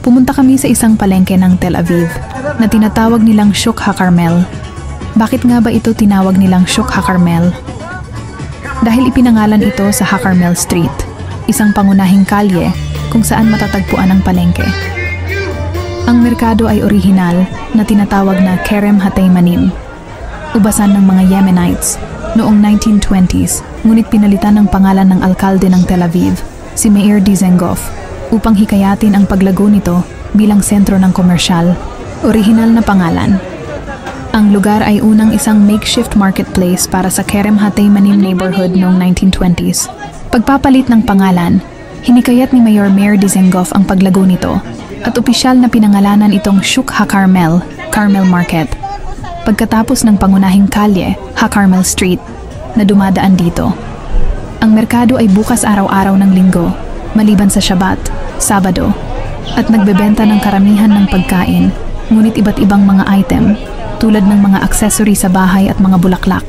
Pumunta kami sa isang palengke ng Tel Aviv na tinatawag nilang Shuk HaCarmel. Bakit nga ba ito tinawag nilang Shuk HaCarmel? Dahil ipinangalan ito sa HaCarmel Street, isang pangunahing kalye kung saan matatagpuan ang palengke. Ang merkado ay orihinal na tinatawag na Kerem HaTeimanim, ubasan ng mga Yemenites noong 1920s, ngunit pinalitan ng pangalan ng alkalde ng Tel Aviv, si Meir Dizengoff, upang hikayatin ang paglago nito bilang sentro ng komersyal. Orihinal na pangalan. Ang lugar ay unang isang makeshift marketplace para sa Kerem HaTeimanim neighborhood noong 1920s. Pagpapalit ng pangalan, hinikayat ni Mayor Meir Dizengoff ang paglago nito at opisyal na pinangalanan itong Shuk HaCarmel, Carmel Market. Pagkatapos ng pangunahing kalye, HaCarmel Street, na dumadaan dito. Ang merkado ay bukas araw-araw ng linggo, maliban sa Shabbat, Sabado, at nagbebenta ng karamihan ng pagkain, ngunit iba't ibang mga item, tulad ng mga accessory sa bahay at mga bulaklak.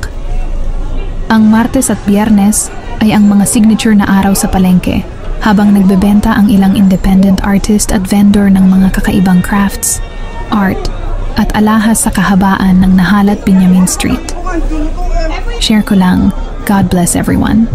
Ang Martes at Biyernes ay ang mga signature na araw sa palengke, habang nagbebenta ang ilang independent artist at vendor ng mga kakaibang crafts, art, at alahas sa kahabaan ng Nahalat Binyamin Street. Share ko lang. God bless everyone.